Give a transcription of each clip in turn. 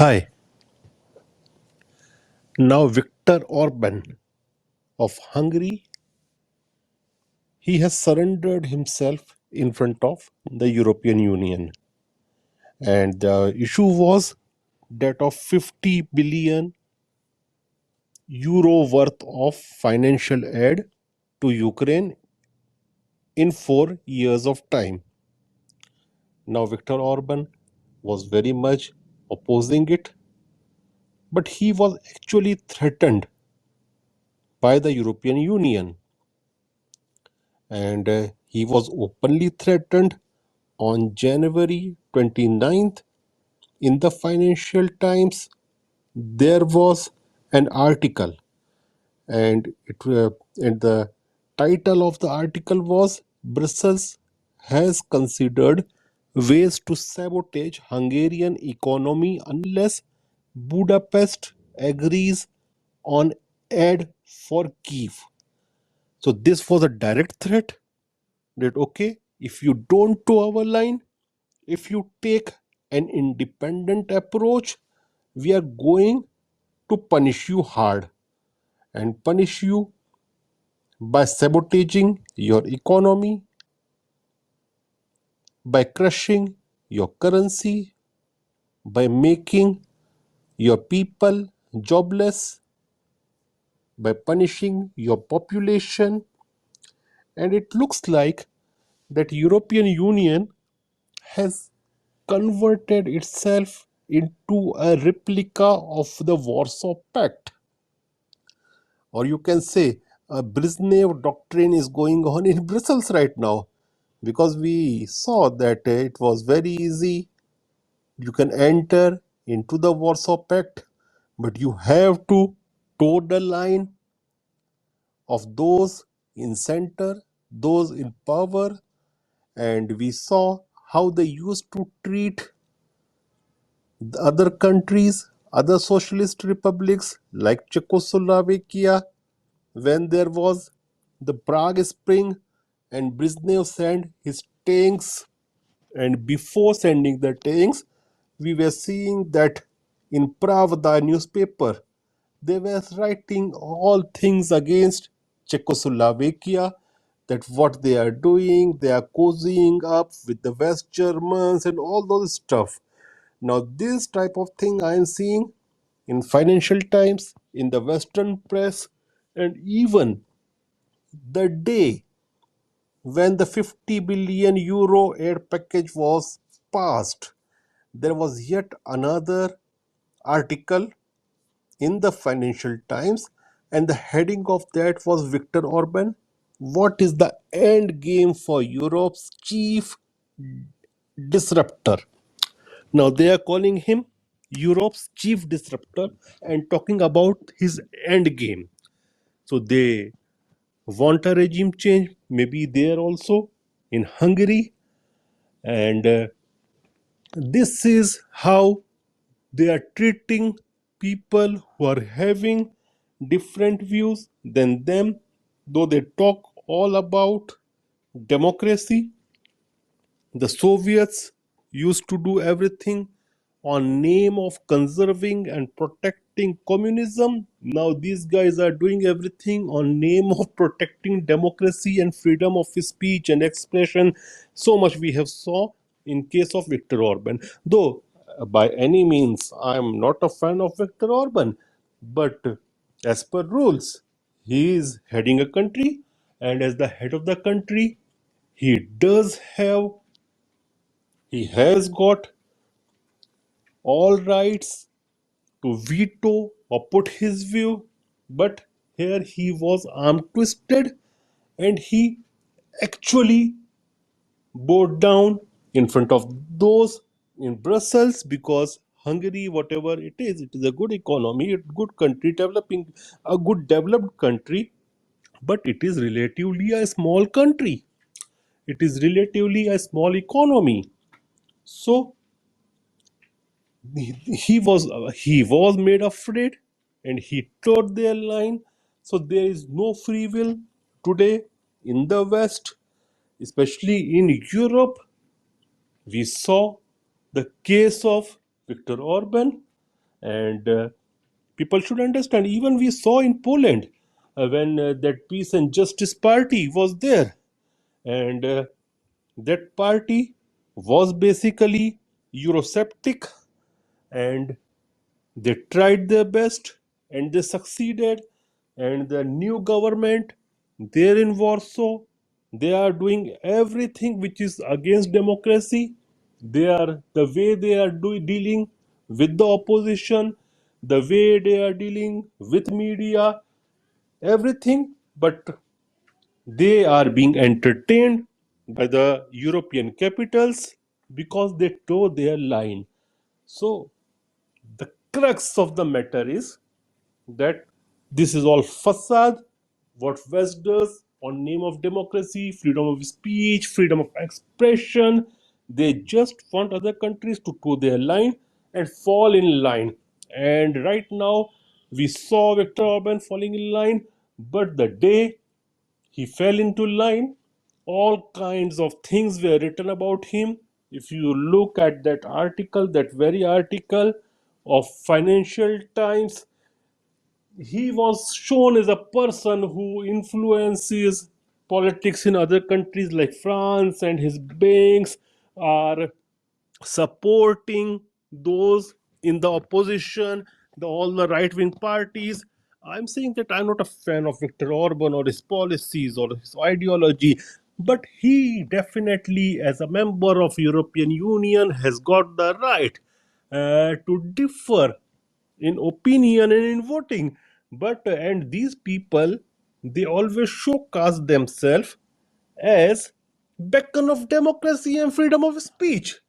Hi, now Viktor Orbán of Hungary, he has surrendered himself in front of the European Union. And the issue was that of 50 billion euro worth of financial aid to Ukraine in 4 years of time. Now Viktor Orbán was very much opposing it, but he was actually threatened by the European Union, and he was openly threatened on January 29th. In the Financial Times there was an article, and the title of the article was Brussels has considered ways to sabotage Hungarian economy unless Budapest agrees on aid for Kiev. So this was a direct threat that okay, if you don't toe our line, if you take an independent approach, we are going to punish you hard and punish you by sabotaging your economy, by crushing your currency, by making your people jobless, by punishing your population. And it looks like that European Union has converted itself into a replica of the Warsaw Pact. Or you can say a Brezhnev doctrine is going on in Brussels right now, because we saw that it was very easy. You can enter into the Warsaw Pact, but you have to toe the line of those in center, those in power. And we saw how they used to treat the other countries, other socialist republics like Czechoslovakia, when there was the Prague Spring and Brezhnev sent his tanks. And before sending the tanks, we were seeing that in Pravda newspaper, they were writing all things against Czechoslovakia, that what they are doing, they are cozying up with the West Germans and all those stuff. Now, this type of thing I am seeing in Financial Times, in the Western press, and even the day when the 50 billion euro aid package was passed, there was yet another article in the Financial Times, and the heading of that was Viktor Orban. What is the end game for Europe's chief disruptor? Now they are calling him Europe's chief disruptor and talking about his end game. So they want a regime change, maybe there also in Hungary, and this is how they are treating people who are having different views than them, though they talk all about democracy. The Soviets used to do everything on name of conserving and protecting communism. Now these guys are doing everything on name of protecting democracy and freedom of speech and expression. So much we have saw in case of Viktor Orban. Though by any means I am not a fan of Viktor Orban, but as per rules, he is heading a country, and as the head of the country, he does have he has got all rights to veto or put his view, but here he was arm twisted and he actually bowed down in front of those in Brussels, because Hungary, whatever it is a good economy, a good country, developing a good developed country, but it is relatively a small country. It is relatively a small economy. So he was made afraid and he towed their line. So there is no free will today in the West, especially in Europe. We saw the case of Viktor Orban, And people should understand, even we saw in Poland when that Peace and Justice Party was there. And that party was basically Eurosceptic, and they tried their best and they succeeded. And the new government there in Warsaw, they are doing everything which is against democracy. They are the way they are dealing with the opposition, the way they are dealing with media, everything. But they are being entertained by the European capitals because they toe their line. So the crux of the matter is that this is all facade. What West does on name of democracy, freedom of speech, freedom of expression, they just want other countries to toe their line and fall in line. And right now, we saw Viktor Orban falling in line, but the day he fell into line, all kinds of things were written about him. If you look at that article, that very article of Financial Times, he was shown as a person who influences politics in other countries like France, and his banks are supporting those in the opposition, all the right wing parties. I'm saying that I'm not a fan of Viktor Orban or his policies or his ideology, but he definitely, as a member of European Union, has got the right to differ in opinion and in voting. But and these people, they always showcase themselves as beacon of democracy and freedom of speech.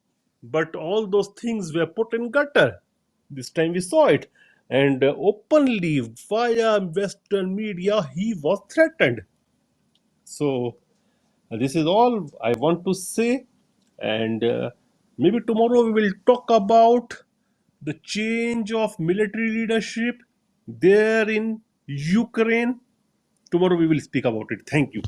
But all those things were put in gutter. This time we saw it. And openly via Western media, he was threatened. So this is all I want to say. And maybe tomorrow we will talk about the change of military leadership there in Ukraine. Tomorrow we will speak about it. Thank you.